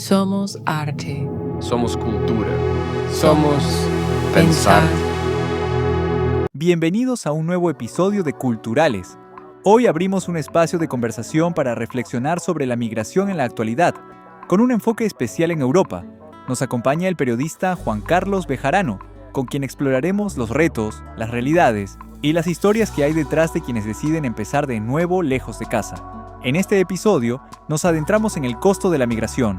Somos arte. Somos cultura. Somos pensar. Bienvenidos a un nuevo episodio de Culturales. Hoy abrimos un espacio de conversación para reflexionar sobre la migración en la actualidad, con un enfoque especial en Europa. Nos acompaña el periodista Juan Carlos Bejarano, con quien exploraremos los retos, las realidades y las historias que hay detrás de quienes deciden empezar de nuevo lejos de casa. En este episodio nos adentramos en el costo de la migración,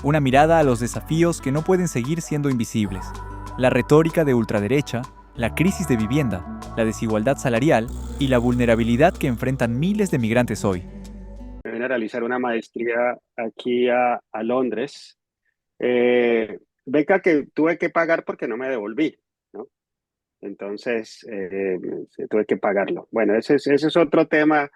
una mirada a los desafíos que no pueden seguir siendo invisibles, la retórica de ultraderecha, la crisis de vivienda, la desigualdad salarial y la vulnerabilidad que enfrentan miles de migrantes hoy. Me vine a realizar una maestría aquí a Londres. Beca que tuve que pagar porque no me devolví, ¿no? Entonces, tuve que pagarlo. Bueno, ese es otro tema,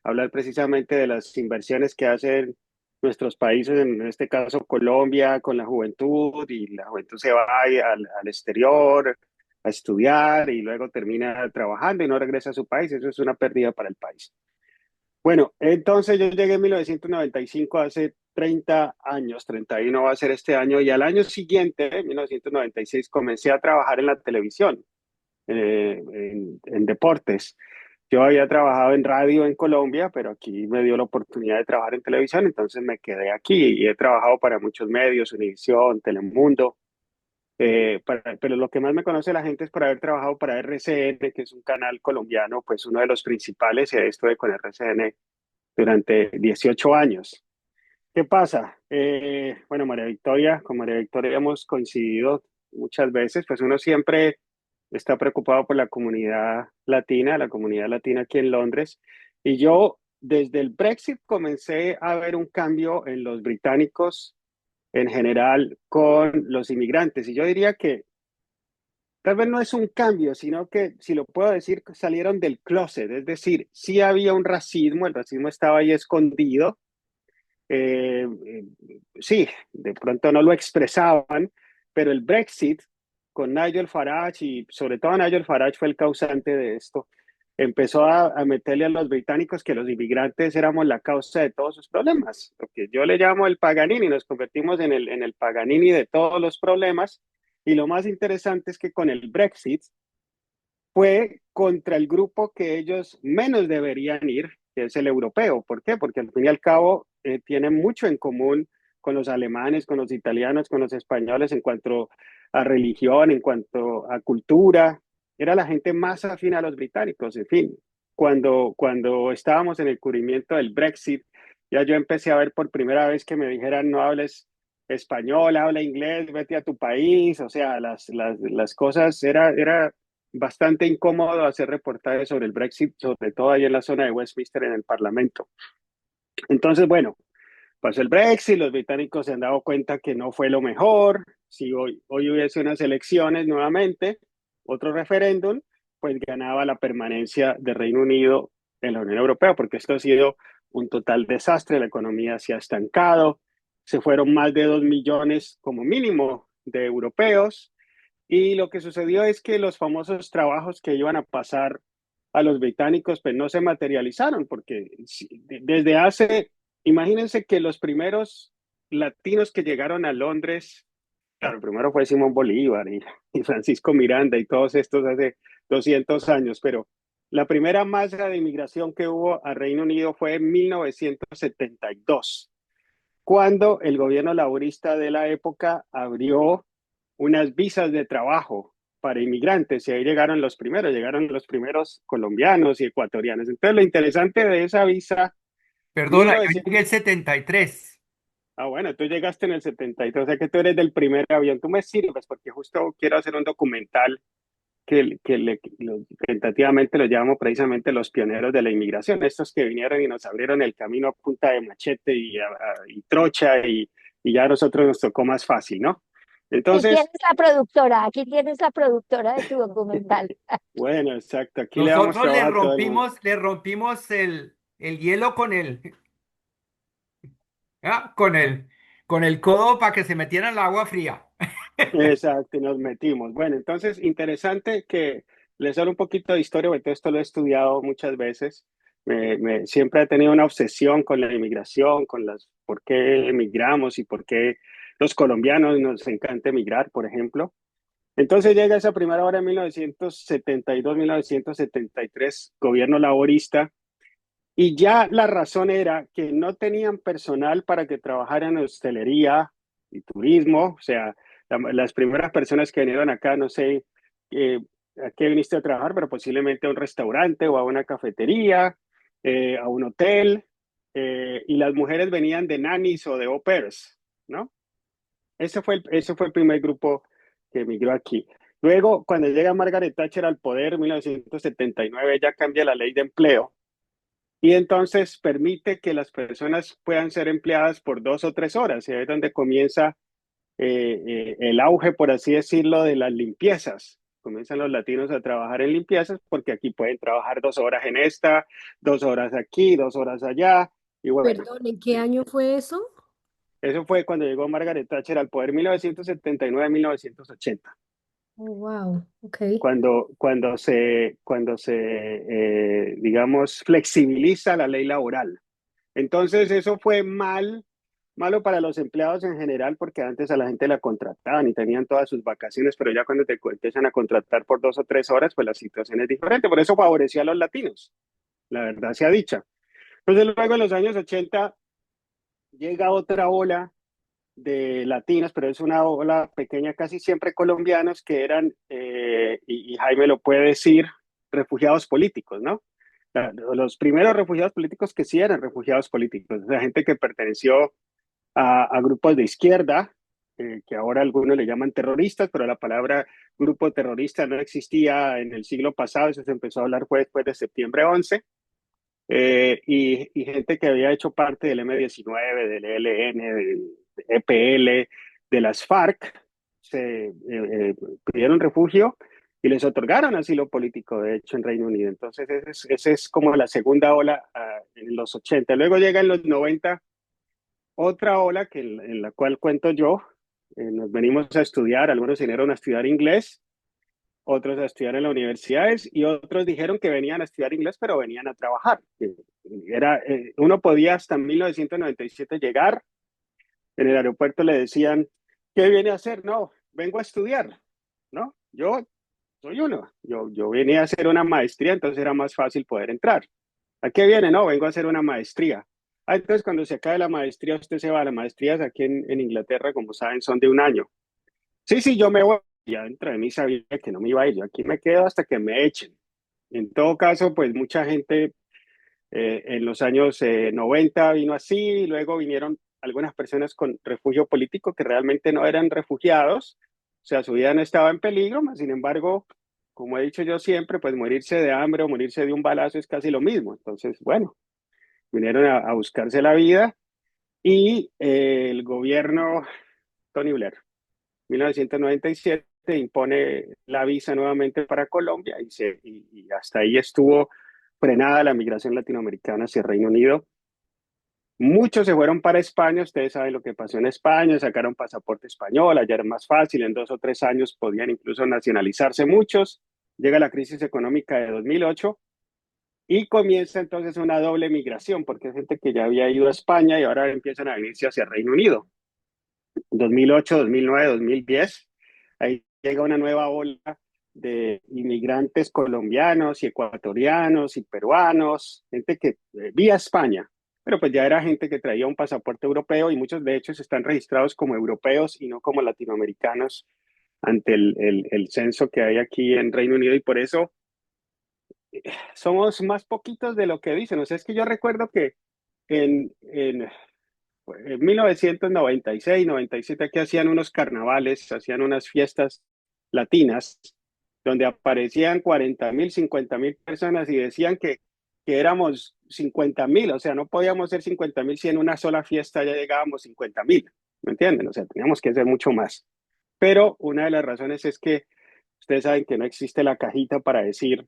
hablar precisamente de las inversiones que hacen nuestros países, en este caso Colombia, con la juventud, y la juventud se va al exterior a estudiar y luego termina trabajando y no regresa a su país. Eso es una pérdida para el país. Bueno, entonces yo llegué en 1995, hace 30 años, 31 va a ser este año, y al año siguiente, en 1996, comencé a trabajar en la televisión, en deportes. Yo había trabajado en radio en Colombia, pero aquí me dio la oportunidad de trabajar en televisión, entonces me quedé aquí y he trabajado para muchos medios, Univisión, Telemundo. Pero lo que más me conoce la gente es por haber trabajado para RCN, que es un canal colombiano, pues uno de los principales, y estuve con RCN durante 18 años. ¿Qué pasa? Bueno, con María Victoria hemos coincidido muchas veces, pues uno siempre está preocupado por la comunidad latina aquí en Londres, y yo desde el Brexit comencé a ver un cambio en los británicos en general con los inmigrantes, y yo diría que tal vez no es un cambio, sino que, si lo puedo decir, salieron del closet, es decir, sí había un racismo, el racismo estaba ahí escondido. Sí, de pronto no lo expresaban, pero el Brexit con Nigel Farage, y sobre todo Nigel Farage fue el causante de esto, empezó a meterle a los británicos que los inmigrantes éramos la causa de todos sus problemas, lo que yo le llamo el Paganini. Nos convertimos en el Paganini de todos los problemas, y lo más interesante es que con el Brexit fue contra el grupo que ellos menos deberían ir, que es el europeo. ¿Por qué? Porque al fin y al cabo tienen mucho en común con los alemanes, con los italianos, con los españoles en cuanto a religión, en cuanto a cultura. Era la gente más afín a los británicos. En fin, cuando estábamos en el cubrimiento del Brexit, ya yo empecé a ver por primera vez que me dijeran: no hables español, habla inglés, vete a tu país. O sea, las cosas era bastante incómodo hacer reportajes sobre el Brexit, sobre todo ahí en la zona de Westminster, en el Parlamento. Entonces, bueno, pasó el Brexit, los británicos se han dado cuenta que no fue lo mejor. Si hoy hubiese unas elecciones nuevamente, otro referéndum, pues ganaba la permanencia de Reino Unido en la Unión Europea, porque esto ha sido un total desastre. La economía se ha estancado, se fueron más de 2 millones como mínimo de europeos, y lo que sucedió es que los famosos trabajos que iban a pasar a los británicos pues no se materializaron, porque desde hace, imagínense que los primeros latinos que llegaron a Londres, claro, primero fue Simón Bolívar y Francisco Miranda y todos estos hace 200 años, pero la primera masa de inmigración que hubo a Reino Unido fue en 1972, cuando el gobierno laborista de la época abrió unas visas de trabajo para inmigrantes, y ahí llegaron los primeros colombianos y ecuatorianos. Entonces, lo interesante de esa visa, Perdona, yo 1900, llegué el 73. bueno, tú llegaste en el 73, o sea que tú eres del primer avión. Tú me sirves porque justo quiero hacer un documental tentativamente lo llamo precisamente los pioneros de la inmigración, estos que vinieron y nos abrieron el camino a punta de machete y trocha, y ya a nosotros nos tocó más fácil, ¿no? Entonces, Aquí tienes la productora de tu documental. bueno, exacto, aquí le damos Nosotros trabajo a todo el mundo. le rompimos el hielo ah, con el codo para que se metiera en el agua fría. Exacto, y nos metimos. Bueno, entonces, interesante que les doy un poquito de historia, porque esto lo he estudiado muchas veces. Siempre he tenido una obsesión con la inmigración, por qué emigramos y por qué los colombianos nos encanta emigrar, por ejemplo. Entonces llega esa primera hora en 1972, 1973, gobierno laborista, y ya la razón era que no tenían personal para que trabajara en hostelería y turismo. O sea, las primeras personas que vinieron acá, no sé a qué viniste a trabajar, pero posiblemente a un restaurante o a una cafetería, a un hotel, y las mujeres venían de nannies o de au pairs, ¿no? Ese fue el primer grupo que emigró aquí. Luego, cuando llega Margaret Thatcher al poder en 1979, ella cambia la ley de empleo y entonces permite que las personas puedan ser empleadas por 2 o 3 horas. Y ahí es donde comienza el auge, por así decirlo, de las limpiezas. Comienzan los latinos a trabajar en limpiezas porque aquí pueden trabajar 2 horas en esta, 2 horas aquí, 2 horas allá. Y bueno, Perdón, ¿en qué año fue eso? eso fue cuando llegó Margaret Thatcher al poder, 1979-1980. Oh, wow, ok. Cuando se digamos, flexibiliza la ley laboral. Entonces, eso fue malo para los empleados en general, porque antes a la gente la contrataban y tenían todas sus vacaciones, pero ya cuando te empiezan a contratar por 2 o 3 horas, pues la situación es diferente. Por eso favoreció a los latinos, la verdad sea dicha. Entonces, luego en los años 80 llega otra ola de latinos, pero es una ola pequeña, casi siempre colombianos, que eran, y Jaime lo puede decir, refugiados políticos, ¿no? Los primeros refugiados políticos que sí eran refugiados políticos, o sea, gente que perteneció a grupos de izquierda, que ahora algunos le llaman terroristas, pero la palabra grupo terrorista no existía en el siglo pasado, eso se empezó a hablar fue después de septiembre 11, y gente que había hecho parte del M-19, del ELN, del EPL, de las FARC, pidieron refugio y les otorgaron asilo político, de hecho, en Reino Unido. Entonces, esa es como la segunda ola en los 80. Luego llega en los 90 otra ola en la cual cuento yo. Nos venimos a estudiar, algunos vinieron a estudiar inglés, otros a estudiar en las universidades y otros dijeron que venían a estudiar inglés, pero venían a trabajar. Uno podía hasta 1997 llegar, en el aeropuerto le decían, ¿qué viene a hacer? No, vengo a estudiar, ¿no? Yo soy uno, yo venía a hacer una maestría, entonces era más fácil poder entrar. ¿A qué viene? No, vengo a hacer una maestría. Entonces cuando se acabe la maestría, usted se va. Las maestrías aquí en Inglaterra, como saben, son de un año. Sí, sí, yo me voy. Ya dentro de mí sabía que no me iba a ir. Yo aquí me quedo hasta que me echen. En todo caso, pues mucha gente en los años 90 vino así, y luego vinieron algunas personas con refugio político que realmente no eran refugiados, o sea, su vida no estaba en peligro, mas sin embargo, como he dicho yo siempre, pues morirse de hambre o morirse de un balazo es casi lo mismo. Entonces, bueno, vinieron a buscarse la vida y el gobierno Tony Blair, 1997, impone la visa nuevamente para Colombia y hasta ahí estuvo frenada la migración latinoamericana hacia el Reino Unido. Muchos se fueron para España, ustedes saben lo que pasó en España, sacaron pasaporte español, allá era más fácil, en 2 o 3 años podían incluso nacionalizarse muchos. Llega la crisis económica de 2008 y comienza entonces una doble migración, porque hay gente que ya había ido a España y ahora empiezan a venirse hacia el Reino Unido. 2008, 2009, 2010, ahí llega una nueva ola de inmigrantes colombianos y ecuatorianos y peruanos, gente que vía España, pero pues ya era gente que traía un pasaporte europeo y muchos de ellos están registrados como europeos y no como latinoamericanos ante el censo que hay aquí en Reino Unido, y por eso somos más poquitos de lo que dicen. O sea, es que yo recuerdo que en 1996, 97, aquí hacían unos carnavales, hacían unas fiestas latinas, donde aparecían 40.000, 50.000 personas y decían que éramos 50.000, o sea, no podíamos ser 50.000 si en una sola fiesta ya llegábamos 50.000, ¿me entienden? O sea, teníamos que ser mucho más. Pero una de las razones es que ustedes saben que no existe la cajita para decir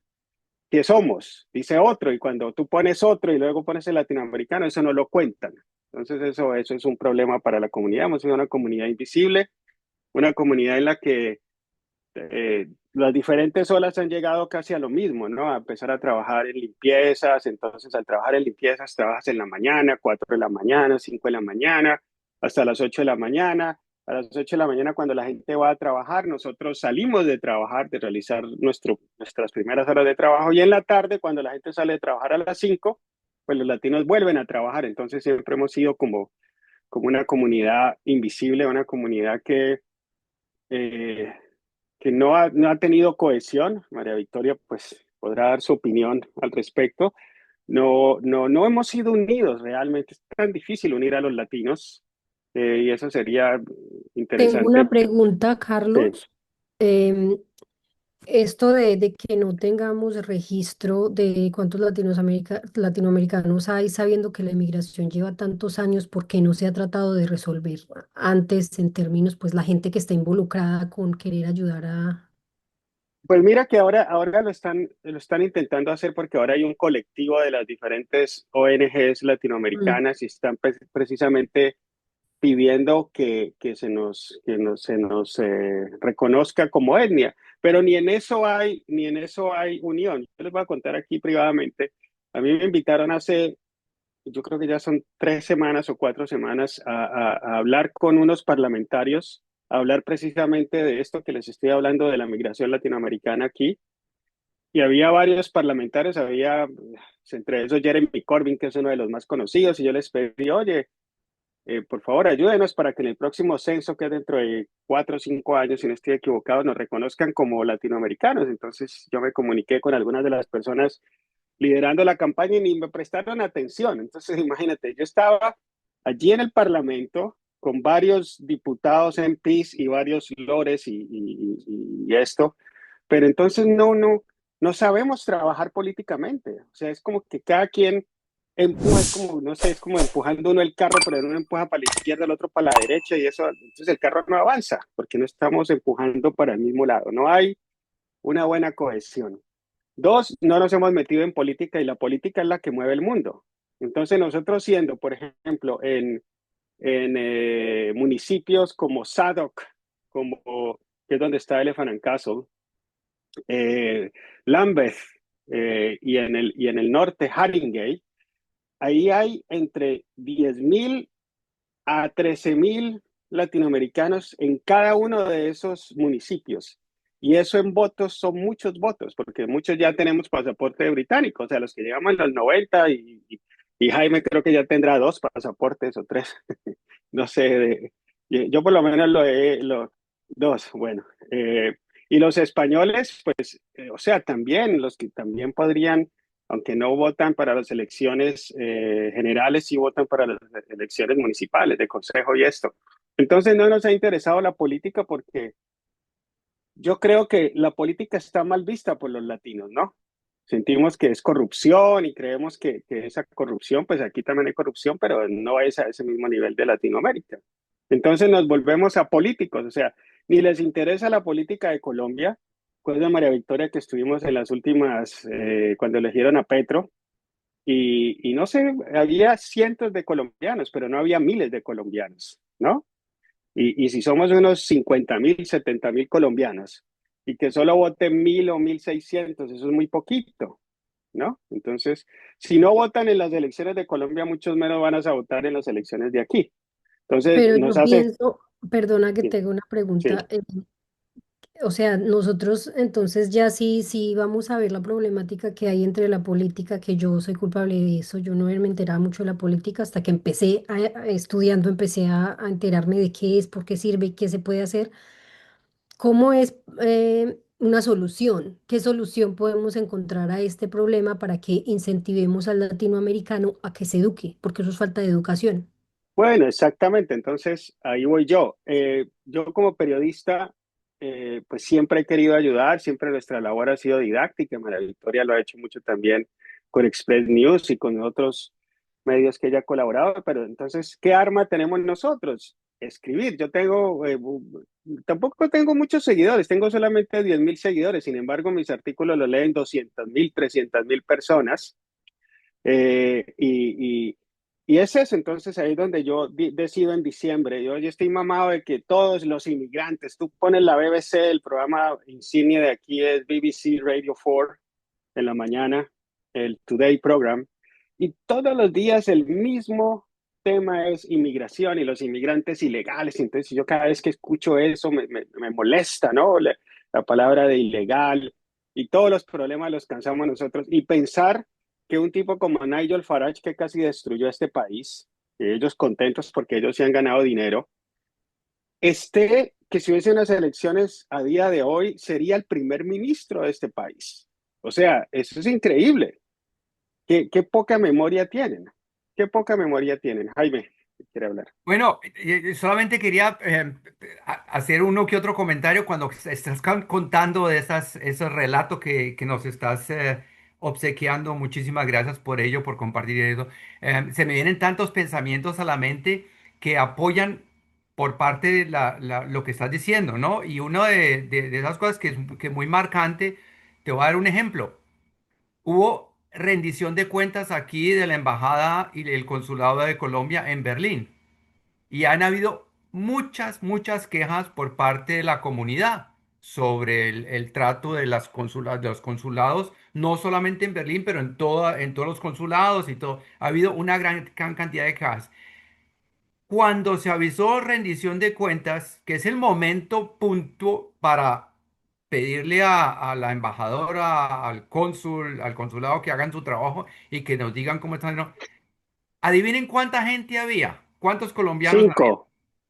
que somos, dice otro, y cuando tú pones otro y luego pones el latinoamericano, eso no lo cuentan. Entonces eso es un problema para la comunidad. Hemos sido una comunidad invisible, una comunidad en la que las diferentes olas han llegado casi a lo mismo, ¿no? A empezar a trabajar en limpiezas, entonces al trabajar en limpiezas trabajas en la mañana, 4 de la mañana, 5 de la mañana, hasta las 8 de la mañana. A las 8 de la mañana cuando la gente va a trabajar, nosotros salimos de trabajar, de realizar nuestras primeras horas de trabajo y en la tarde cuando la gente sale de trabajar a las 5, pues los latinos vuelven a trabajar. Entonces siempre hemos sido como una comunidad invisible, una comunidad eh, que no ha tenido cohesión. María Victoria pues podrá dar su opinión al respecto. No hemos sido unidos realmente. Es tan difícil unir a los latinos y eso sería Tengo una interesante. pregunta, Sí. Carlos. Em, Esto de que no tengamos registro de cuántos latinoamericanos hay, sabiendo que la inmigración lleva tantos años, ¿por qué no se ha tratado de resolver antes en términos, pues la gente que está involucrada con querer ayudar a... Pues mira que ahora lo están intentando hacer porque ahora hay un colectivo de las diferentes ONGs Mm. latinoamericanas y están precisamente pidiendo que se nos reconozca como etnia, pero ni en eso hay unión. Yo les voy a contar aquí privadamente. A mí me invitaron yo creo que ya son 3 semanas o 4 semanas, a hablar con unos parlamentarios, a hablar precisamente de esto que les estoy hablando de la migración latinoamericana aquí. Y había varios parlamentarios, entre esos Jeremy Corbyn, que es uno de los más conocidos, y yo les pedí, oye, por favor, ayúdenos para que en el próximo censo, que es dentro de 4 o 5 años, si no estoy equivocado, nos reconozcan como latinoamericanos. Entonces yo me comuniqué con algunas de las personas liderando la campaña y ni me prestaron atención. Entonces imagínate, yo estaba allí en el Parlamento con varios diputados MPs y varios lores y esto, pero entonces no sabemos trabajar políticamente. O sea, es como que cada quien empuja, es como, no sé, es como empujando uno el carro, pero uno empuja para la izquierda, el otro para la derecha y eso, entonces el carro no avanza porque no estamos empujando para el mismo lado, no hay una buena cohesión. Dos, no nos hemos metido en política y la política es la que mueve el mundo. Entonces nosotros siendo, por ejemplo, en municipios como Sadok, que es donde está Elephant and Castle, Lambeth y en el norte Haringey, ahí hay entre 10.000 a 13.000 latinoamericanos en cada uno de esos municipios. Y eso en votos son muchos votos, porque muchos ya tenemos pasaporte británico, o sea, los que llegamos en los 90 y Jaime creo que ya tendrá 2 pasaportes o 3, no sé, yo por lo menos dos, bueno. Y los españoles, pues, o sea, también, los que también podrían, aunque no votan para las elecciones generales, sí votan para las elecciones municipales, de consejo y esto. Entonces no nos ha interesado la política porque yo creo que la política está mal vista por los latinos, ¿no? Sentimos que es corrupción y creemos que esa corrupción, pues aquí también hay corrupción, pero no es a ese mismo nivel de Latinoamérica. Entonces nos volvemos a políticos, o sea, ni les interesa la política de Colombia. Pues de María Victoria que estuvimos en las últimas, cuando eligieron a Petro, y no sé, había cientos de colombianos, pero no había miles de colombianos, ¿no? Y si somos unos 50.000, 70.000 colombianos y que solo voten 1.000 o 1.600, eso es muy poquito, ¿no? Entonces, si no votan en las elecciones de Colombia, muchos menos van a votar en las elecciones de aquí. Entonces, Pero nos yo hace... pienso, perdona que Sí, te haga una sí. pregunta, o sea, nosotros entonces ya sí vamos a ver la problemática que hay entre la política, que yo soy culpable de eso, yo no me enteraba mucho de la política hasta que estudiando, empecé a enterarme de qué es, por qué sirve y qué se puede hacer. ¿Cómo es una solución? ¿Qué solución podemos encontrar a este problema para que incentivemos al latinoamericano a que se eduque? Porque eso es falta de educación. Bueno, exactamente. Entonces, ahí voy yo. Yo como periodista, pues siempre he querido ayudar, siempre nuestra labor ha sido didáctica. María Victoria lo ha hecho mucho también con Express News y con otros medios que ella ha colaborado. Pero entonces, ¿qué arma tenemos nosotros? Escribir. Tampoco tengo muchos seguidores, tengo solamente 10.000 seguidores. Sin embargo, mis artículos los leen 200.000, 300.000 personas. Y es eso, entonces ahí es donde yo decido en diciembre, yo estoy mamado de que todos los inmigrantes, tú pones la BBC, el programa insignia de aquí es BBC Radio 4 en la mañana, el Today Program, y todos los días el mismo tema es inmigración y los inmigrantes ilegales. Entonces yo cada vez que escucho eso me molesta, ¿no? La palabra de ilegal y todos los problemas los cansamos nosotros. Y pensar que un tipo como Nigel Farage, que casi destruyó este país, ellos contentos porque ellos se han ganado dinero, que si hubiese unas elecciones a día de hoy, sería el primer ministro de este país. O sea, eso es increíble. Qué poca memoria tienen. Qué poca memoria tienen. Jaime, quiere hablar. Bueno, solamente quería hacer uno que otro comentario cuando estás contando de esos relatos que nos estás obsequiando. Muchísimas gracias por ello, por compartir eso. Se me vienen tantos pensamientos a la mente que apoyan por parte de lo que estás diciendo, ¿no? Y una de esas cosas que es muy marcante, te voy a dar un ejemplo. Hubo rendición de cuentas aquí de la Embajada y el Consulado de Colombia en Berlín. Y han habido muchas quejas por parte de la comunidad sobre el trato de de los consulados, no solamente en Berlín, pero en todos los consulados y todo. Ha habido una gran cantidad de quejas. Cuando se avisó rendición de cuentas, que es el momento punto para pedirle a la embajadora, al cónsul, al consulado que hagan su trabajo y que nos digan cómo están, ¿no? Adivinen cuánta gente había, cuántos colombianos había. Cinco,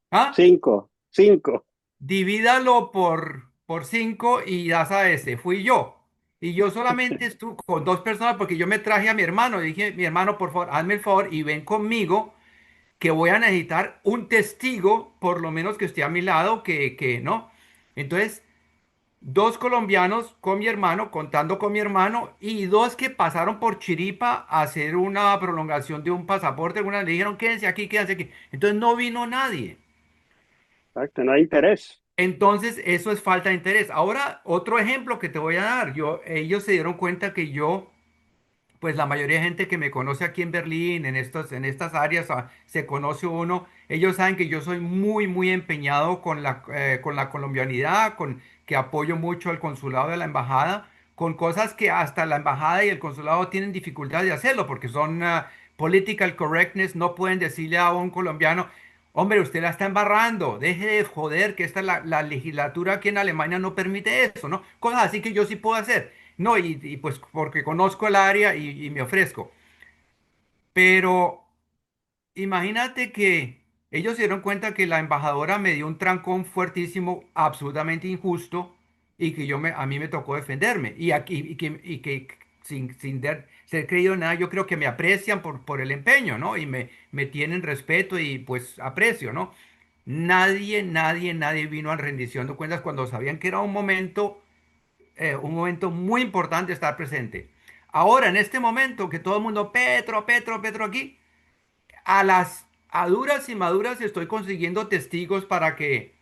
¿Ah? cinco, cinco. Divídalo por cinco y ya sabes, fui yo. Y yo solamente estuve con dos personas porque yo me traje a mi hermano. Dije, mi hermano, por favor, hazme el favor y ven conmigo que voy a necesitar un testigo, por lo menos que esté a mi lado, que no. Entonces, dos colombianos con mi hermano, contando con mi hermano, y dos que pasaron por Chiripa a hacer una prolongación de un pasaporte. Algunas le dijeron, quédense aquí, quédense aquí. Entonces no vino nadie. Exacto, no hay interés. Entonces, eso es falta de interés. Ahora, otro ejemplo que te voy a dar. Ellos se dieron cuenta que yo, pues la mayoría de gente que me conoce aquí en Berlín, en estas áreas, se conoce uno. Ellos saben que yo soy muy empeñado con la colombianidad, con que apoyo mucho al consulado de la embajada, con cosas que hasta la embajada y el consulado tienen dificultad de hacerlo, porque son political correctness, no pueden decirle a un colombiano, hombre, usted la está embarrando, deje de joder, que la legislatura aquí en Alemania no permite eso, ¿no? Cosas así que yo sí puedo hacer. No, y pues porque conozco el área y me ofrezco. Pero imagínate que ellos se dieron cuenta que la embajadora me dio un trancón fuertísimo, absolutamente injusto, y que a mí me tocó defenderme. Y que ser creído en nada, yo creo que me aprecian por el empeño, ¿no? Y me tienen respeto y pues aprecio, ¿no? Nadie vino a rendición de cuentas cuando sabían que era un momento muy importante estar presente. Ahora, en este momento que todo el mundo, Petro aquí, a duras y maduras estoy consiguiendo testigos para que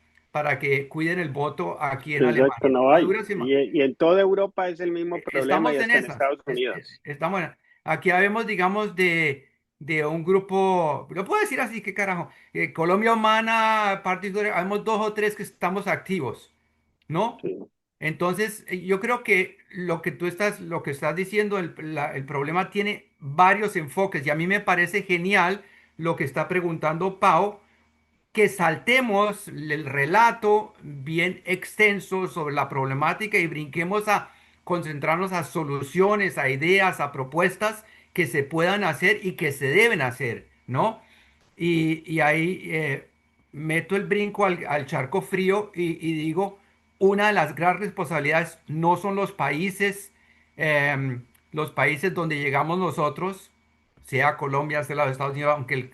cuiden el voto aquí en Exacto, Alemania. no A hay. duras y Y en toda Europa es el mismo problema y Estamos en hasta en esas. Estados Unidos. Aquí habemos, digamos, de un grupo, lo puedo decir así, qué carajo, Colombia Humana, Partido, habemos dos o tres que estamos activos, ¿no? Sí. Entonces, yo creo que lo que estás diciendo, el problema tiene varios enfoques y a mí me parece genial lo que está preguntando Pau, que saltemos el relato bien extenso sobre la problemática y brinquemos a concentrarnos a soluciones, a ideas, a propuestas que se puedan hacer y que se deben hacer, ¿no? Y ahí meto el brinco al charco frío y digo, una de las grandes responsabilidades no son los países donde llegamos nosotros, sea Colombia, sea los Estados Unidos, aunque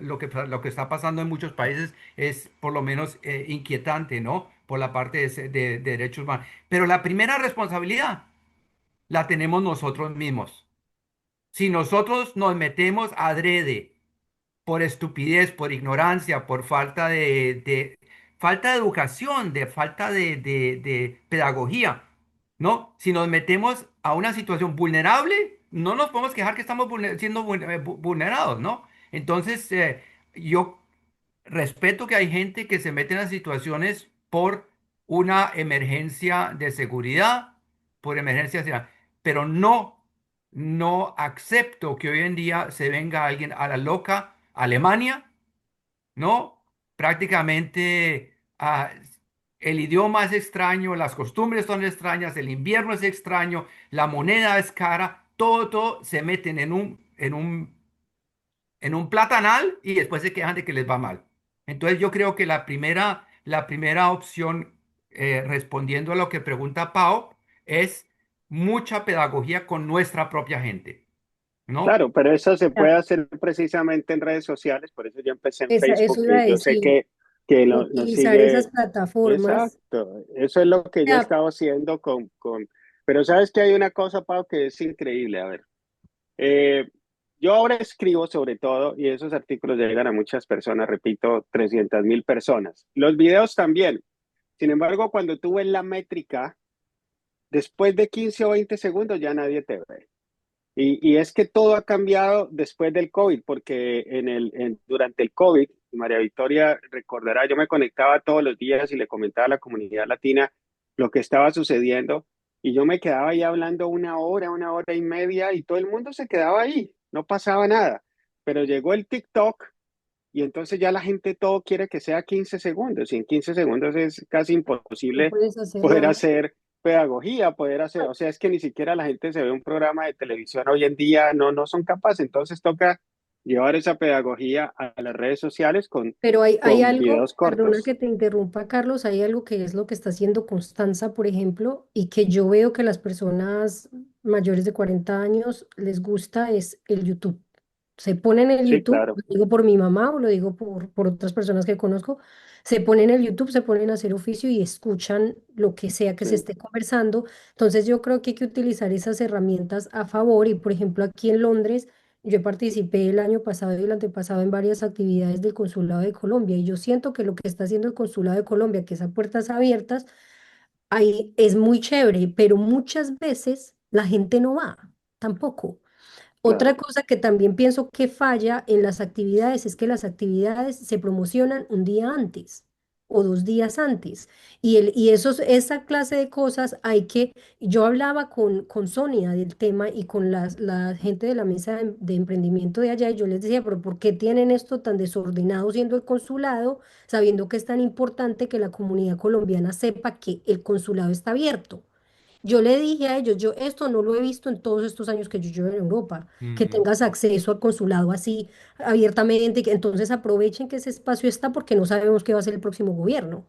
lo que está pasando en muchos países es por lo menos inquietante, ¿no? Por la parte de derechos humanos. Pero la primera responsabilidad la tenemos nosotros mismos. Si nosotros nos metemos adrede por estupidez, por ignorancia, por falta de educación, de falta de pedagogía, ¿no? Si nos metemos a una situación vulnerable, no nos podemos quejar que estamos siendo vulnerados, ¿no? Entonces, yo respeto que hay gente que se mete en las situaciones por una emergencia de seguridad, por emergencia de seguridad, pero no acepto que hoy en día se venga alguien a la loca Alemania, ¿no? Prácticamente el idioma es extraño, las costumbres son extrañas, el invierno es extraño, la moneda es cara, todo se meten en un platanal y después se quejan de que les va mal. Entonces yo creo que la primera opción, respondiendo a lo que pregunta Pau, es mucha pedagogía con nuestra propia gente, ¿no? Claro, pero eso se puede Ya, hacer precisamente en redes sociales, por eso yo empecé en eso Facebook, iba a que yo sé decir, que nos utilizar esas sigue. plataformas. Exacto, eso es lo que yo he Ya, estado haciendo Pero sabes que hay una cosa, Pau, que es increíble. A ver, eh, yo ahora escribo sobre todo, y esos artículos llegan a muchas personas, repito, 300.000 personas. Los videos también. Sin embargo, cuando tú ves la métrica, después de 15 o 20 segundos ya nadie te ve. Y es que todo ha cambiado después del COVID, porque durante el COVID, María Victoria recordará, yo me conectaba todos los días y le comentaba a la comunidad latina lo que estaba sucediendo, y yo me quedaba ahí hablando una hora y media, y todo el mundo se quedaba ahí, no pasaba nada. Pero llegó el TikTok y entonces ya la gente todo quiere que sea 15 segundos, y en 15 segundos es casi no imposible puedes hacer poder nada. hacer pedagogía, poder hacer, o sea, es que ni siquiera la gente se ve un programa de televisión hoy en día, no son capaces, entonces toca llevar esa pedagogía a las redes sociales Pero hay con algo, videos perdona cortos. que te interrumpa, Carlos, hay algo que es lo que está haciendo Constanza, por ejemplo, y que yo veo que las personas mayores de 40 años les gusta es el YouTube. Se ponen el Sí, YouTube, claro, lo digo por mi mamá o lo digo por otras personas que conozco, se ponen el YouTube, se ponen a hacer oficio y escuchan lo que sea que se sí, esté conversando. Entonces yo creo que hay que utilizar esas herramientas a favor y, por ejemplo, aquí en Londres. Yo participé el año pasado y el antepasado en varias actividades del Consulado de Colombia y yo siento que lo que está haciendo el Consulado de Colombia, que es a puertas abiertas, ahí es muy chévere, pero muchas veces la gente no va tampoco. Otra claro. cosa que también pienso que falla en las actividades es que las actividades se promocionan un día antes o 2 días antes. Esa clase de cosas hay que, yo hablaba con Sonia del tema y con la gente de la mesa de emprendimiento de allá y yo les decía, pero ¿por qué tienen esto tan desordenado siendo el consulado, sabiendo que es tan importante que la comunidad colombiana sepa que el consulado está abierto? Yo le dije a ellos, yo esto no lo he visto en todos estos años que yo llevo en Europa, que Mm. tengas acceso al consulado así abiertamente, que entonces aprovechen que ese espacio está porque no sabemos qué va a ser el próximo gobierno.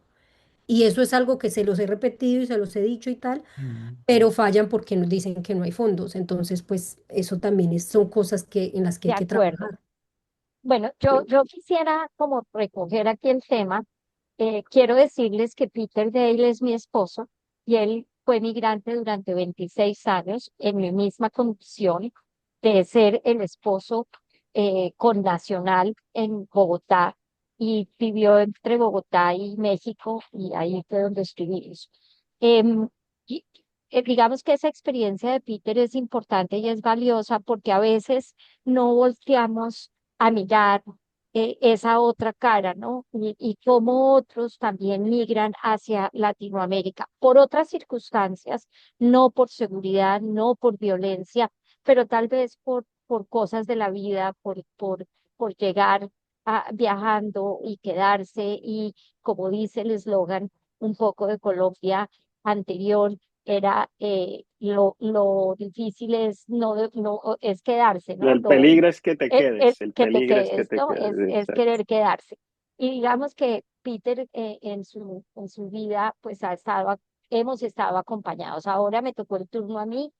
Y eso es algo que se los he repetido y se los he dicho y tal, Mm. pero fallan porque nos dicen que no hay fondos. Entonces, pues eso también son cosas en las que De hay que acuerdo. trabajar. Bueno, Sí. yo quisiera como recoger aquí el tema. Quiero decirles que Peter Dale es mi esposo y él fue migrante durante 26 años en mi misma condición de ser el esposo connacional en Bogotá y vivió entre Bogotá y México y ahí fue donde estuvimos. Em, y- digamos que esa experiencia de Peter es importante y es valiosa porque a veces no volteamos a mirar esa otra cara, ¿no? Y cómo otros también migran hacia Latinoamérica por otras circunstancias, no por seguridad, no por violencia, pero tal vez por cosas de la vida, por llegar viajando y quedarse y, como dice el eslogan, un poco de Colombia anterior. Era lo difícil es no es quedarse, ¿no? El peligro es que te Es quedes, el que te peligro es que quedes, te ¿no? quedes, Es exacto. querer quedarse. Y digamos que Peter en su vida, pues hemos estado acompañados. Ahora me tocó el turno a mí,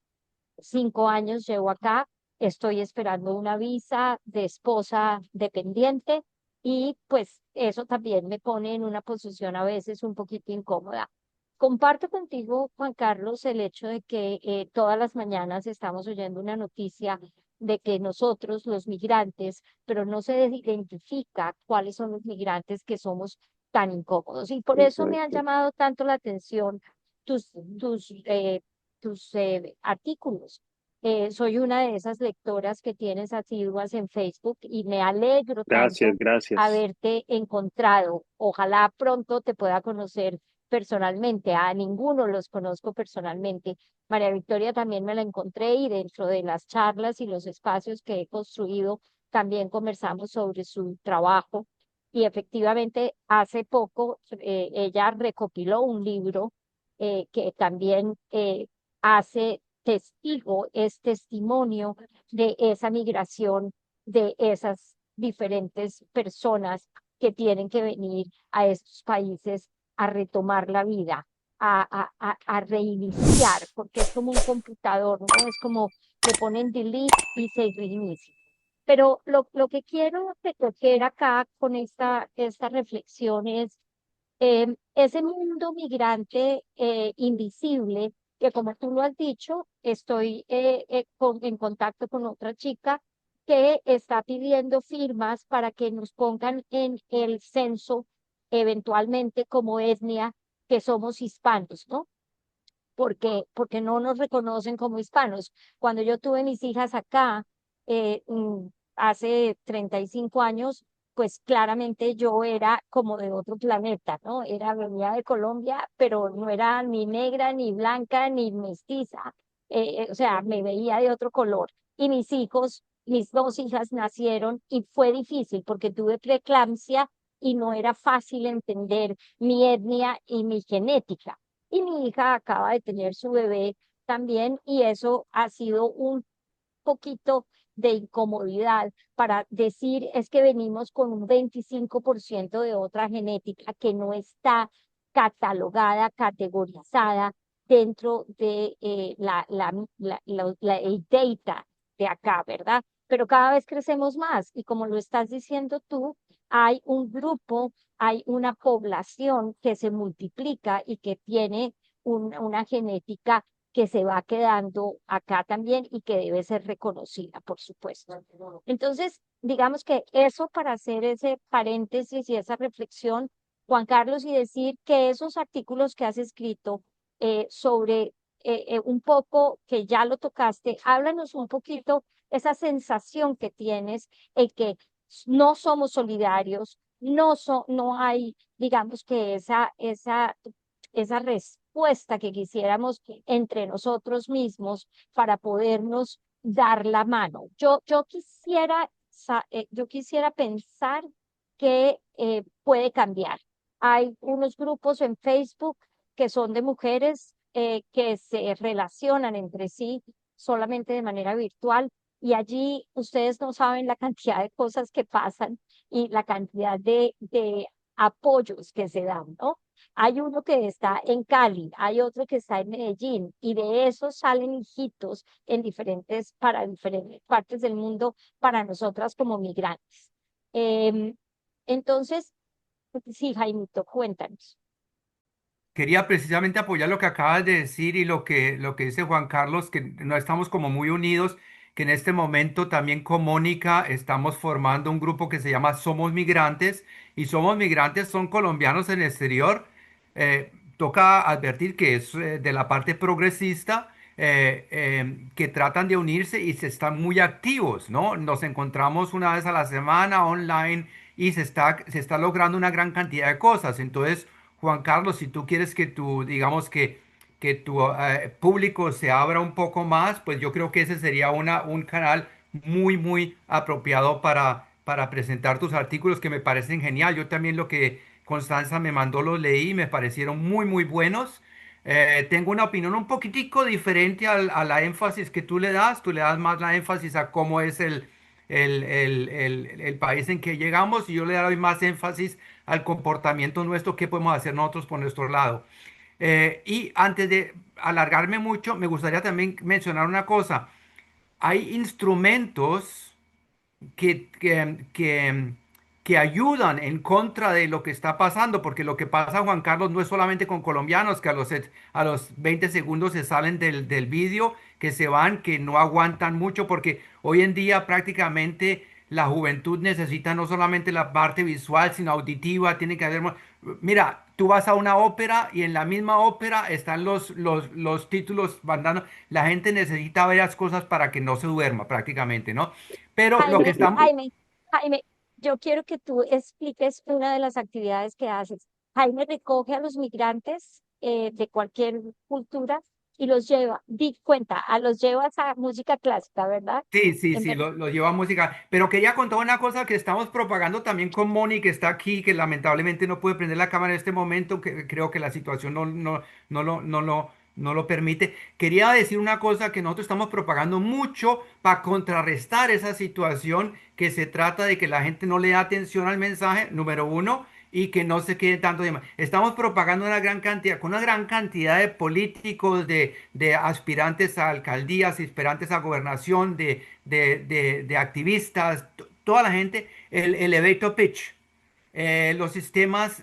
5 años llevo acá, estoy esperando una visa de esposa dependiente y pues eso también me pone en una posición a veces un poquito incómoda. Comparto contigo, Juan Carlos, el hecho de que todas las mañanas estamos oyendo una noticia de que nosotros, los migrantes, pero no se identifica cuáles son los migrantes que somos tan incómodos. Y por eso me han Exacto. llamado tanto la atención tus, tus, eh, tus artículos, Soy una de esas lectoras que tienes asiduas en Facebook y me alegro Gracias, tanto gracias. haberte encontrado. Ojalá pronto te pueda conocer personalmente. A ninguno los conozco personalmente. María Victoria también me la encontré y dentro de las charlas y los espacios que he construido también conversamos sobre su trabajo. Y efectivamente, hace poco ella recopiló un libro que también hace testigo, es testimonio de esa migración de esas diferentes personas que tienen que venir a estos países a retomar la vida, a reiniciar, porque es como un computador, ¿no? Es como le ponen delete y se reinicia. Pero lo que quiero recoger acá con esta reflexión es ese mundo migrante invisible, que como tú lo has dicho, estoy en contacto con otra chica que está pidiendo firmas para que nos pongan en el censo eventualmente como etnia que somos hispanos, ¿no? Porque no nos reconocen como hispanos. Cuando yo tuve mis hijas acá, hace 35 años, pues claramente yo era como de otro planeta, ¿no? Venía de Colombia, pero no era ni negra, ni blanca, ni mestiza. O sea, me veía de otro color. Y mis dos hijas nacieron y fue difícil porque tuve preeclampsia y no era fácil entender mi etnia y mi genética. Y mi hija acaba de tener su bebé también y eso ha sido un poquito de incomodidad para decir es que venimos con un 25% de otra genética que no está catalogada, categorizada dentro de el data de acá, ¿verdad? Pero cada vez crecemos más y como lo estás diciendo tú, hay un grupo, hay una población que se multiplica y que tiene una genética que se va quedando acá también y que debe ser reconocida, por supuesto. Entonces, digamos que eso para hacer ese paréntesis y esa reflexión, Juan Carlos, y decir que esos artículos que has escrito sobre un poco, que ya lo tocaste, háblanos un poquito esa sensación que tienes en que no somos solidarios, no hay, digamos que esa respuesta que quisiéramos entre nosotros mismos para podernos dar la mano. Yo quisiera pensar que puede cambiar. Hay unos grupos en Facebook que son de mujeres que se relacionan entre sí solamente de manera virtual y allí ustedes no saben la cantidad de cosas que pasan y la cantidad de apoyos que se dan, ¿no? Hay uno que está en Cali, hay otro que está en Medellín, y de esos salen hijitos para diferentes partes del mundo para nosotras como migrantes. Em, entonces, sí, Jaimito, cuéntanos. Quería precisamente apoyar lo que acabas de decir y lo que dice Juan Carlos, que no estamos como muy unidos, que en este momento también con Mónica estamos formando un grupo que se llama Somos Migrantes y Somos Migrantes son colombianos en el exterior. Toca advertir que es de la parte progresista, que tratan de unirse y se están muy activos, ¿no? Nos encontramos una vez a la semana online y se está logrando una gran cantidad de cosas. Entonces, Juan Carlos, si tú quieres que digamos que tu público se abra un poco más, pues yo creo que ese sería un canal muy, muy apropiado para presentar tus artículos que me parecen genial. Yo también lo que Constanza me mandó los leí y me parecieron muy, muy buenos. Tengo una opinión un poquitico diferente a la énfasis que tú le das. Tú le das más la énfasis a cómo es el país en que llegamos y yo le doy más énfasis al comportamiento nuestro, qué podemos hacer nosotros por nuestro lado. Y antes de alargarme mucho, me gustaría también mencionar una cosa. Hay instrumentos que ayudan en contra de lo que está pasando, porque lo que pasa, Juan Carlos, no es solamente con colombianos que a los 20 segundos se salen del vídeo, que se van, que no aguantan mucho, porque hoy en día prácticamente la juventud necesita no solamente la parte visual, sino auditiva, tiene que haber... Mira, tú vas a una ópera y en la misma ópera están los títulos mandando. La gente necesita varias cosas para que no se duerma prácticamente, ¿no? Pero lo que Jaime, estamos... Jaime, yo quiero que tú expliques una de las actividades que haces. Jaime recoge a los migrantes de cualquier cultura y los lleva, di cuenta, a los llevas a música clásica, ¿verdad? Sí, sí, En sí, vez- lo lleva a música. Pero quería contar una cosa que estamos propagando también con Moni, que está aquí, que lamentablemente no puede prender la cámara en este momento, que creo que la situación no lo permite. Quería decir una cosa que nosotros estamos propagando mucho para contrarrestar esa situación, que se trata de que la gente no le da atención al mensaje, número uno, y que no se quede tanto de más. Estamos propagando una gran cantidad, con una gran cantidad de políticos, de aspirantes a alcaldías, aspirantes a gobernación, de activistas, toda la gente, el elevator pitch. Los sistemas,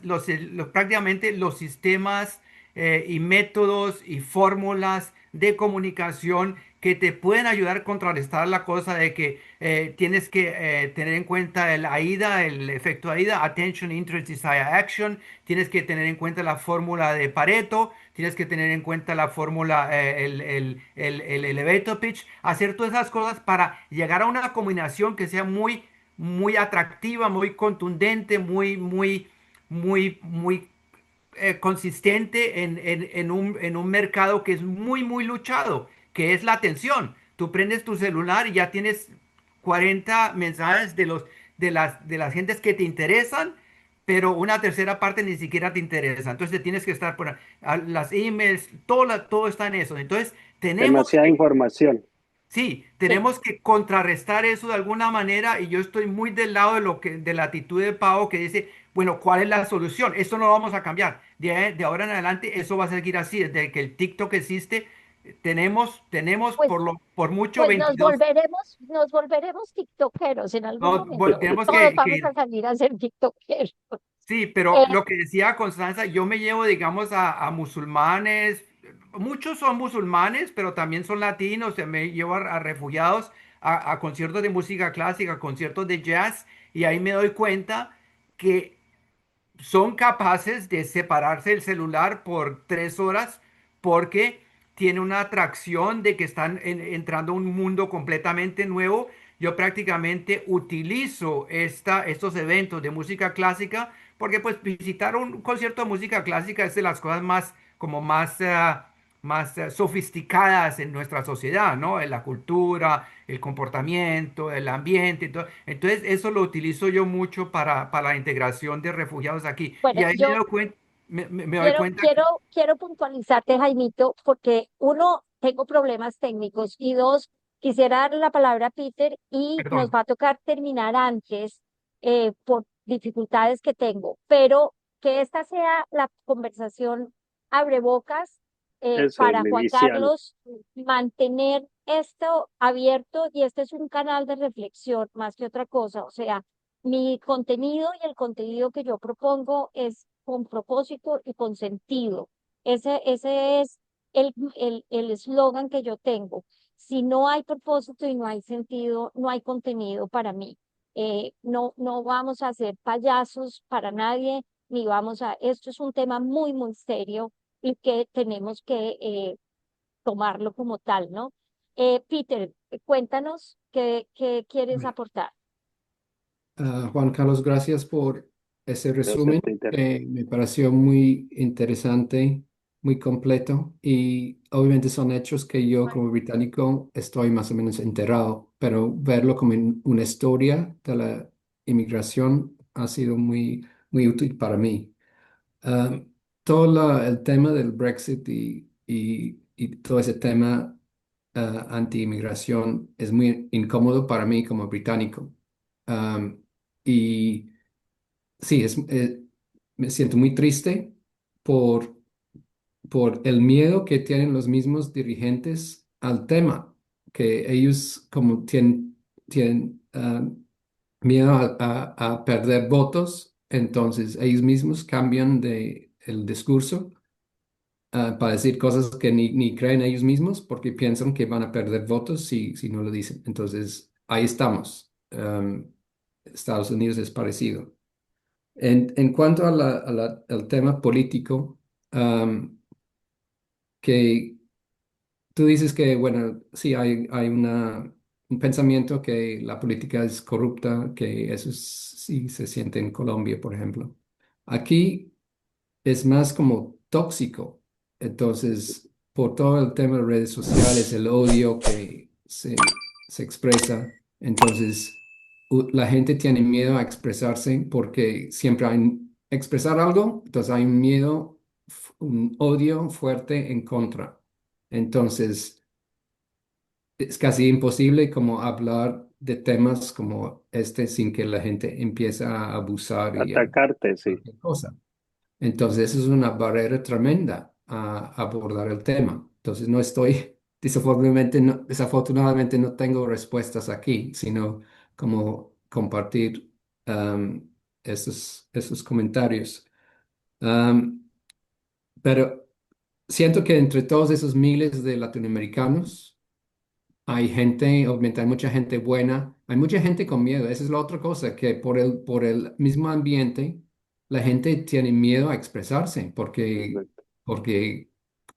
prácticamente los sistemas y métodos y fórmulas de comunicación que te pueden ayudar a contrarrestar la cosa de que tienes que tener en cuenta el AIDA, el efecto AIDA, Attention, Interest, Desire, Action, tienes que tener en cuenta la fórmula de Pareto, tienes que tener en cuenta la fórmula, el elevator pitch, hacer todas esas cosas para llegar a una combinación que sea muy atractiva, muy contundente, muy consistente en un mercado que es muy luchado, que es la atención. Tú prendes tu celular y ya tienes 40 mensajes de las gentes que te interesan, pero una tercera parte ni siquiera te interesa. Entonces te tienes que estar por las emails, todo está en eso. Entonces tenemos Demasiada que información. Sí, Sí, tenemos que contrarrestar eso de alguna manera y yo estoy muy del lado de la actitud de Pau que dice, bueno, ¿cuál es la solución? Esto no lo vamos a cambiar. De ahora en adelante eso va a seguir así. Desde que el TikTok existe, tenemos pues, por mucho pues 22, nos volveremos tiktokeros en algún momento. tenemos Todos que vamos a ir. salir a ser tiktokeros. Sí, pero Eh, lo que decía Constanza, yo me llevo, digamos, a musulmanes, muchos son musulmanes, pero también son latinos, me llevo a refugiados a conciertos de música clásica, conciertos de jazz, y ahí me doy cuenta que son capaces de separarse del celular por 3 horas porque tiene una atracción de que están entrando a un mundo completamente nuevo. Yo prácticamente utilizo estos eventos de música clásica porque pues visitar un concierto de música clásica es de las cosas más sofisticadas en nuestra sociedad, ¿no? En la cultura, el comportamiento, el ambiente, y todo. Entonces, eso lo utilizo yo mucho para la integración de refugiados aquí. bueno, Y ahí me yo doy cuenta, me doy cuenta que, quiero puntualizarte, Jaimito, porque uno, tengo problemas técnicos y dos, quisiera darle la palabra a Peter y nos perdón, va a tocar terminar antes por dificultades que tengo, pero que esta sea la conversación abre bocas Eso es para lo Juan inicial. Carlos, mantener esto abierto y este es un canal de reflexión más que otra cosa, o sea, mi contenido y el contenido que yo propongo es con propósito y con sentido. Ese es el eslogan que yo tengo. Si no hay propósito y no hay sentido, no hay contenido para mí. No vamos a ser payasos para nadie, ni vamos a... Esto es un tema muy serio y que tenemos que tomarlo como tal, ¿no? Peter, cuéntanos qué quieres Bueno, aportar. Juan Carlos, gracias por ese Gracias, resumen. Peter. Me pareció muy interesante, muy completo y obviamente son hechos que yo como británico estoy más o menos enterado, pero verlo como una historia de la inmigración ha sido muy útil para mí. Ah, el tema del Brexit y todo ese tema anti-inmigración es muy incómodo para mí como británico. Am, y sí, me siento muy triste por, por el miedo que tienen los mismos dirigentes al tema, que ellos como tienen miedo a perder votos, entonces ellos mismos cambian el discurso para decir cosas que ni creen ellos mismos porque piensan que van a perder votos si no lo dicen. Entonces, ahí estamos. Estados Unidos es parecido. En cuanto al tema político, am, que tú dices que, bueno, sí, hay un pensamiento que la política es corrupta, que eso sí se siente en Colombia, por ejemplo. Aquí es más como tóxico. Entonces, por todo el tema de redes sociales, el odio que se expresa, entonces la gente tiene miedo a expresarse porque siempre hay expresar algo, entonces hay un miedo, un odio fuerte en contra. Entonces, es casi imposible como hablar de temas como este sin que la gente empiece a abusar y a Atacarte, sí. cualquier cosa. Entonces, eso es una barrera tremenda a abordar el tema. Entonces, no estoy, desafortunadamente no tengo respuestas aquí, sino como compartir esos comentarios. Am, pero siento que entre todos esos miles de latinoamericanos, hay gente, obviamente hay mucha gente buena, hay mucha gente con miedo. Esa es la otra cosa, que por el mismo ambiente, la gente tiene miedo a expresarse Correcto. porque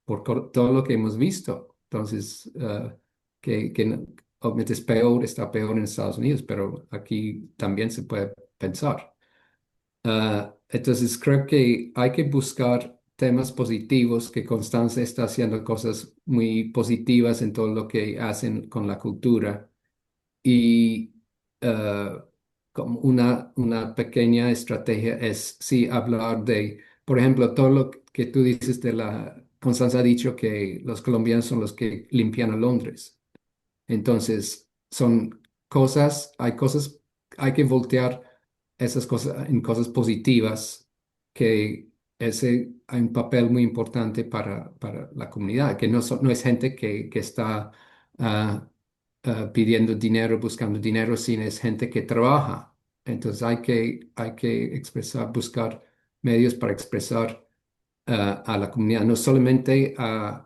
todo lo que hemos visto. Entonces, obviamente es peor, está peor en Estados Unidos, pero aquí también se puede pensar. Entonces creo que hay que buscar temas positivos, que Constanza está haciendo cosas muy positivas en todo lo que hacen con la cultura y eh, como una pequeña estrategia es sí hablar de, por ejemplo, todo lo que tú dices de Constanza ha dicho que los colombianos son los que limpian a Londres. Entonces, hay cosas, hay que voltear esas cosas en cosas positivas, que ese hay un papel muy importante para la comunidad, que no es gente que está ah, pidiendo dinero, buscando dinero, sino es gente que trabaja. Entonces, hay que expresar, buscar medios para expresar a la comunidad, no solamente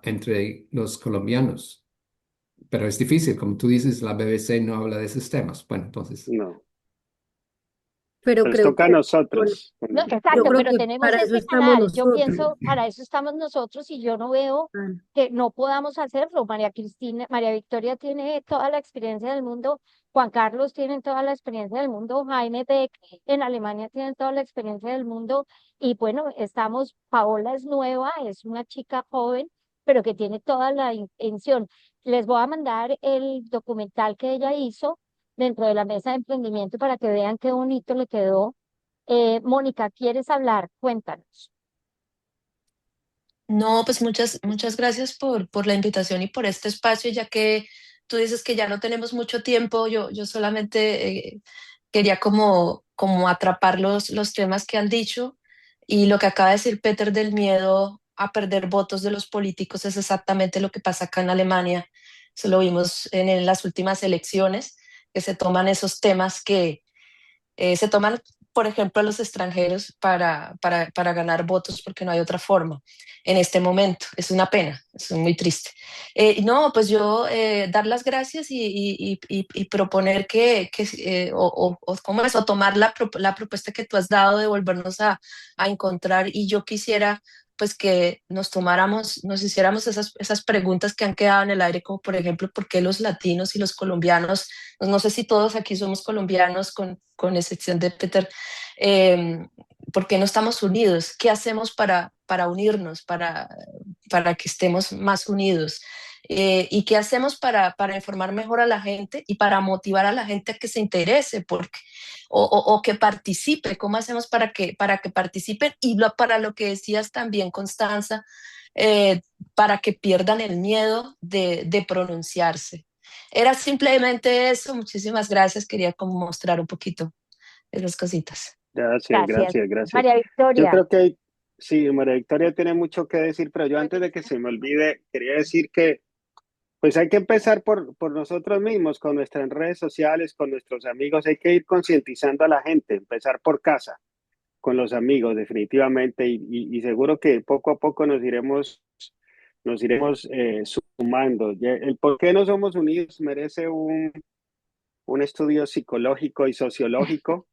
entre los colombianos. Pero es difícil, como tú dices, la BBC no habla de esos temas. Bueno, entonces, No. Pero Les creo toca a que, bueno, nosotros. No, yo exacto, creo pero que tenemos para eso este estamos canal. Yo nosotros. pienso, para eso estamos nosotros y yo no veo Ah, que no podamos hacerlo. María Cristina, María Victoria tiene toda la experiencia del mundo, Juan Carlos tiene toda la experiencia del mundo, Jaime Beck en Alemania tiene toda la experiencia del mundo y bueno, Paola es nueva, es una chica joven, pero que tiene toda la intención. Les voy a mandar el documental que ella hizo dentro de la mesa de emprendimiento para que vean qué bonito le quedó. Mónica, ¿quieres hablar? Cuéntanos. No, pues muchas gracias por la invitación y por este espacio, ya que tú dices que ya no tenemos mucho tiempo. Yo solamente quería como atrapar los temas que han dicho, y lo que acaba de decir Peter del miedo a perder votos de los políticos es exactamente lo que pasa acá en Alemania. Eso lo vimos en las últimas elecciones, que se toman esos temas que se toman, por ejemplo, a los extranjeros para ganar votos, porque no hay otra forma en este momento. Es una pena, es muy triste. No, pues yo dar las gracias y proponer ¿cómo es? O tomar la propuesta que tú has dado de volvernos a encontrar, y yo quisiera pues que nos hiciéramos esas preguntas que han quedado en el aire, como por ejemplo, ¿por qué los latinos y los colombianos? Pues no sé si todos aquí somos colombianos, con excepción de Peter. eh, ¿Por qué no estamos unidos? ¿Qué hacemos para unirnos, para que estemos más unidos? ¿Y qué hacemos para informar mejor a la gente y para motivar a la gente a que se interese o que participe? ¿Cómo hacemos para que participen? Y para lo que decías también, Constanza, para que pierdan el miedo de pronunciarse. Era simplemente eso. Muchísimas gracias. Quería como mostrar un poquito esas cositas. Gracias, Gracias. gracias, gracias. María Yo Victoria, creo que sí, María Victoria tiene mucho que decir, pero yo antes de que se me olvide, quería decir que pues hay que empezar por nosotros mismos, con nuestras redes sociales, con nuestros amigos, hay que ir concientizando a la gente, empezar por casa, con los amigos, definitivamente, y seguro que poco a poco nos iremos sumando. El por qué no somos unidos merece un estudio psicológico y sociológico,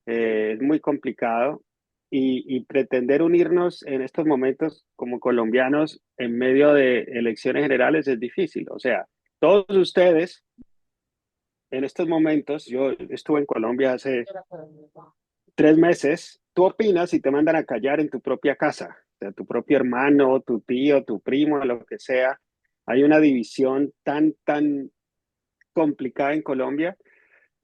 es muy complicado y pretender unirnos en estos momentos como colombianos en medio de elecciones generales es difícil. O sea, todos ustedes en estos momentos, yo estuve en Colombia hace 3 meses, tú opinas y te mandan a callar en tu propia casa, o sea, tu propio hermano, tu tío, tu primo, lo que sea. Hay una división tan complicada en Colombia,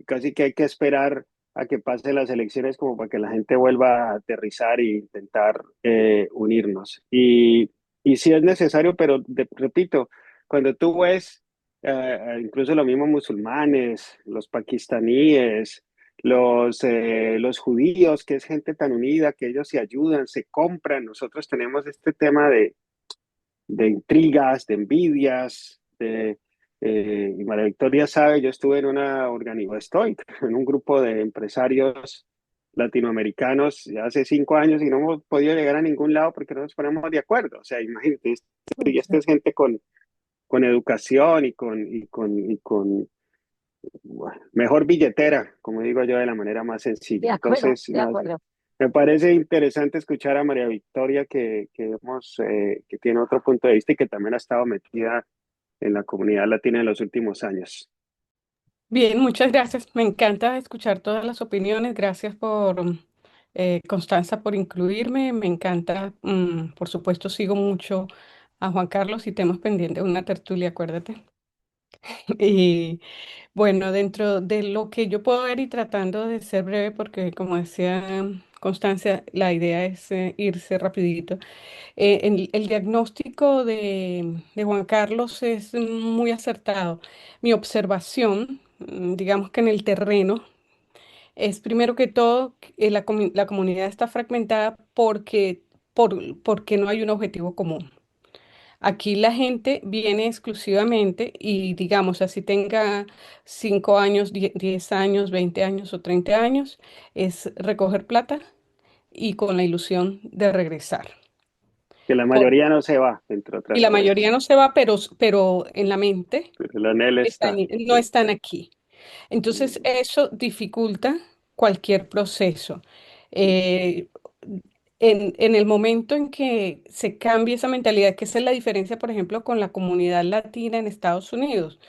casi que hay que esperar a que pasen las elecciones como para que la gente vuelva a aterrizar e intentar unirnos. Y sí es necesario, pero repito, cuando tú ves incluso los mismos musulmanes, los pakistaníes, los judíos, que es gente tan unida, que ellos se ayudan, se compran. Nosotros tenemos este tema de intrigas, de envidias, y María Victoria sabe, yo estuve en estoy en un grupo de empresarios latinoamericanos ya hace 5 años y no hemos podido llegar a ningún lado porque no nos ponemos de acuerdo. O sea, imagínate, y esta es gente con educación y con bueno, mejor billetera, como digo yo, de la manera más sencilla. Entonces, de acuerdo. me parece interesante escuchar a María Victoria que tiene otro punto de vista y que también ha estado metida en la comunidad latina en los últimos años. Bien, muchas gracias. Me encanta escuchar todas las opiniones. Gracias por, Constanza, por incluirme. Me encanta, por supuesto, sigo mucho a Juan Carlos y tenemos pendiente una tertulia, acuérdate. Y bueno, dentro de lo que yo puedo ver y tratando de ser breve, porque como decía Constancia, la idea es irse rapidito. El diagnóstico de Juan Carlos es muy acertado. Mi observación, digamos que en el terreno, es primero que todo que la comunidad está fragmentada porque no hay un objetivo común. Aquí la gente viene exclusivamente y digamos, así tenga 5 años, 10 años, 20 años o 30 años, es recoger plata y con la ilusión de regresar. Que la mayoría no se va, entre Y otras la mayoría cosas. no se va, pero en la mente Pero el anhelo está. no están aquí. Entonces, eso dificulta cualquier proceso. Eh, en el momento en que se cambie esa mentalidad, que esa es la diferencia, por ejemplo, con la comunidad latina en Estados Unidos,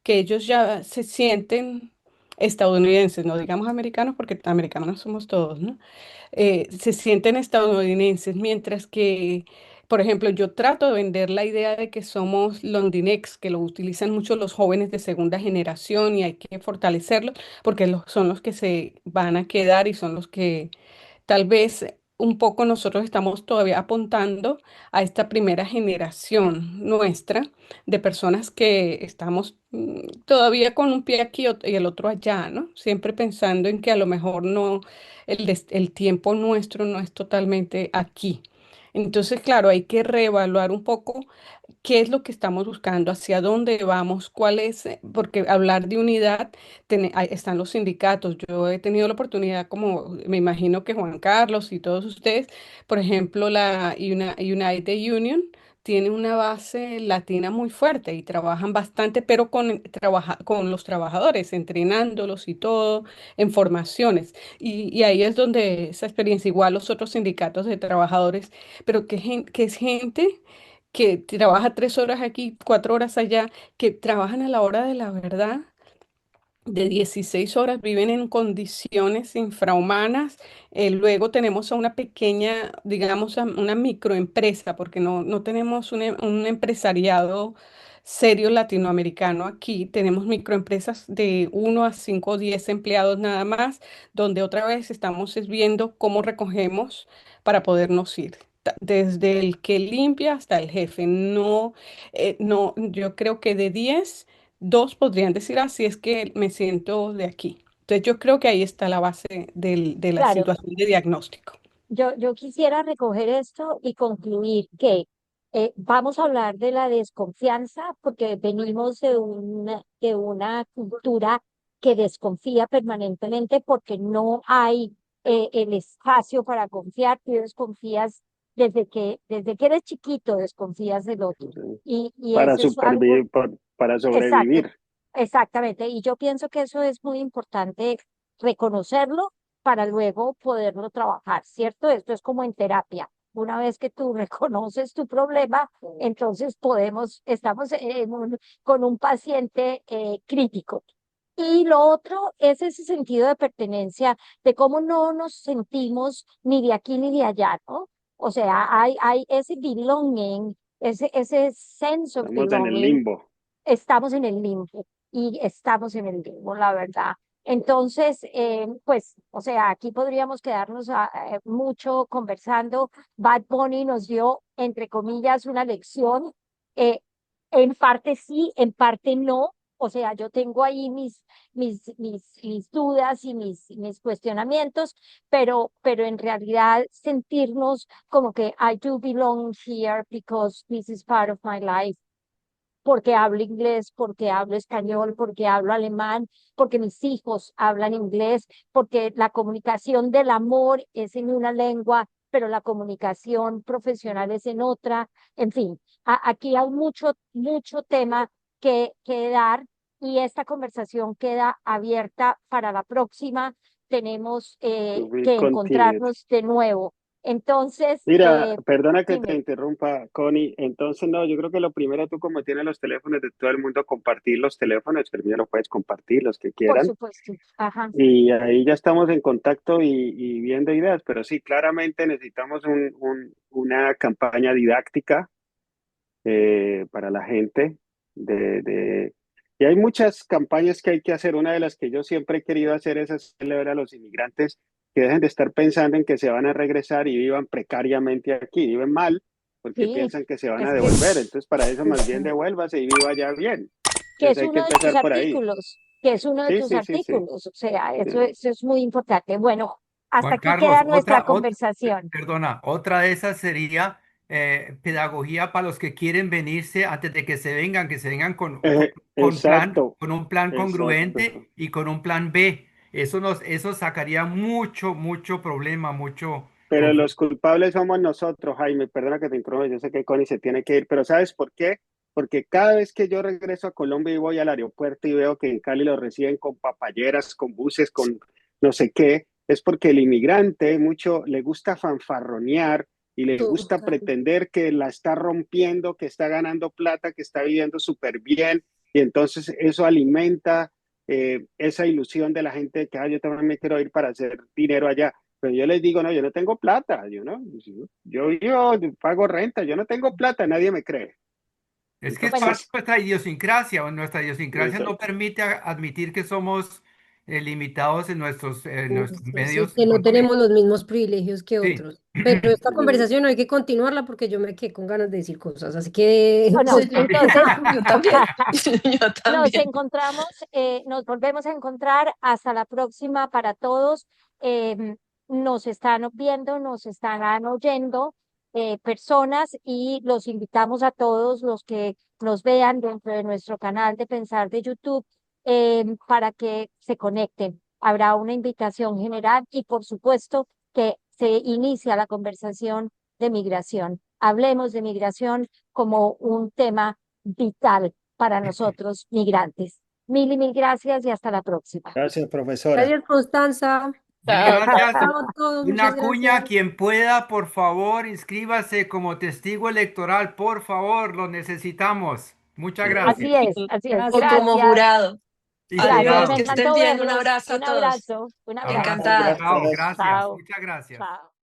que ellos ya se sienten estadounidenses, no digamos americanos, porque americanos somos todos, ¿no? Se sienten estadounidenses, mientras que, por ejemplo, yo trato de vender la idea de que somos Londinx, que lo utilizan mucho los jóvenes de segunda generación y hay que fortalecerlos porque son los que se van a quedar y son los que tal vez un poco nosotros estamos todavía apuntando a esta primera generación nuestra de personas que estamos todavía con un pie aquí y el otro allá, ¿no? Siempre pensando en que a lo mejor no, el tiempo nuestro no es totalmente aquí. Entonces, claro, hay que reevaluar un poco qué es lo que estamos buscando, hacia dónde vamos, cuál es, porque hablar de unidad, ahí están los sindicatos. Yo he tenido la oportunidad, como me imagino que Juan Carlos y todos ustedes, por ejemplo, la United Union tiene una base latina muy fuerte y trabajan bastante, pero con los trabajadores, entrenándolos y todo, en formaciones. Y ahí es donde esa experiencia, igual los otros sindicatos de trabajadores, pero que es gente que trabaja 3 horas aquí, 4 horas allá, que trabajan a la hora de la verdad, de 16 horas, viven en condiciones infrahumanas. Luego tenemos a una pequeña, digamos, a una microempresa, porque no tenemos un empresariado serio latinoamericano aquí. Tenemos microempresas de 1 a 5 o 10 empleados nada más, donde otra vez estamos es viendo cómo recogemos para podernos ir. Desde el que limpia hasta el jefe. No, no, yo creo que de 10 dos podrían decir así es que me siento de aquí. Entonces yo creo que ahí está la base de la Claro, situación de diagnóstico. yo quisiera recoger esto y concluir que vamos a hablar de la desconfianza porque venimos de una cultura que desconfía permanentemente porque no hay el espacio para confiar. Tú desconfías desde que eres chiquito, desconfías del otro. Y Para eso es algo para exacto. sobrevivir. exactamente. Y yo pienso que eso es muy importante reconocerlo para luego poderlo trabajar, ¿cierto? Esto es como en terapia. Una vez que tú reconoces tu problema, entonces estamos con un paciente crítico. Y lo otro es ese sentido de pertenencia, de cómo no nos sentimos ni de aquí ni de allá, ¿no? O sea, hay ese belonging, ese sense of Estamos en el belonging. limbo. Estamos en el limbo y estamos en el limbo, la verdad. Entonces, pues, o sea, aquí podríamos quedarnos mucho conversando. Bad Bunny nos dio, entre comillas, una lección. eh, en parte sí, en parte no. O sea, yo tengo ahí mis dudas y mis cuestionamientos, pero en realidad sentirnos como que I do belong here because this is part of my life, porque hablo inglés, porque hablo español, porque hablo alemán, porque mis hijos hablan inglés, porque la comunicación del amor es en una lengua, pero la comunicación profesional es en otra. En fin, aquí hay mucho tema que dar y esta conversación queda abierta para la próxima. Tenemos To be que continued. encontrarnos de nuevo. Entonces, Mira, perdona que te dime, interrumpa, Connie. Entonces, no, yo creo que lo primero, tú como tienes los teléfonos de todo el mundo, compartir los teléfonos, primero puedes compartir los que por quieran. supuesto. Ajá. Y ahí ya estamos en contacto y viendo ideas, pero sí, claramente necesitamos una campaña didáctica para la gente. Y hay muchas campañas que hay que hacer. Una de las que yo siempre he querido hacer es hacerle ver a los inmigrantes que dejen de estar pensando en que se van a regresar y vivan precariamente aquí, viven mal porque Sí, piensan que se van a es que, devolver. Entonces, para eso más bien sí, devuélvase y viva allá bien. que Entonces es hay que uno de tus empezar por ahí. artículos, que es uno de Sí, tus sí, sí, sí. artículos, o sea, Sí. eso es muy importante. Bueno, hasta Juan aquí Carlos, queda nuestra conversación. perdona, otra de esas sería pedagogía para los que quieren venirse antes de que se vengan Exacto, con un plan exacto. congruente y con un plan B. Eso sacaría mucho problema, mucho Pero conflicto. los culpables somos nosotros, Jaime. Perdona que te interrumpa, yo sé que Connie se tiene que ir, pero ¿sabes por qué? Porque cada vez que yo regreso a Colombia y voy al aeropuerto y veo que en Cali lo reciben con papayeras, con buses, con no sé qué, es porque el inmigrante mucho le gusta fanfarronear y le gusta Total. pretender que la está rompiendo, que está ganando plata, que está viviendo súper bien, y entonces eso alimenta esa ilusión de la gente de que yo también me quiero ir para hacer dinero allá. Pero yo les digo, no, yo no tengo plata, yo pago renta, yo no tengo plata, nadie me cree. Es que es Bueno, parte Entonces, de nuestra idiosincrasia, o nuestra idiosincrasia no exacto. permite admitir que somos limitados en nuestros Sí, sí, medios que no tenemos económicos. los mismos privilegios que Sí. otros. Pero esta Sí. conversación hay que continuarla porque yo me quedé con ganas de decir cosas. Así que bueno, Sí, continúe. entonces yo también. Yo nos también. encontramos, nos volvemos a encontrar. Hasta la próxima para todos. Nos están viendo, nos están oyendo personas y los invitamos a todos los que nos vean dentro de nuestro canal de Pensar de YouTube para que se conecten. Habrá una invitación general y por supuesto que se inicia la conversación de migración. Hablemos de migración como un tema vital para nosotros migrantes. Mil y mil gracias y hasta la próxima. Gracias, profesora. Gracias, Constanza. Mil Chao. gracias. Chao a todos, muchas Una cuña, gracias. quien pueda, por favor, inscríbase como testigo electoral, por favor, lo necesitamos. Muchas gracias. Así es, así es. O Gracias. como Gracias, jurado. Y gracias. Adiós, Me jurado. que estén encantó bien. Un verlos. abrazo a Un todos. abrazo, un abrazo. Abrazo. Encantada. Chao, Gracias. gracias. Chao, Muchas gracias. chao.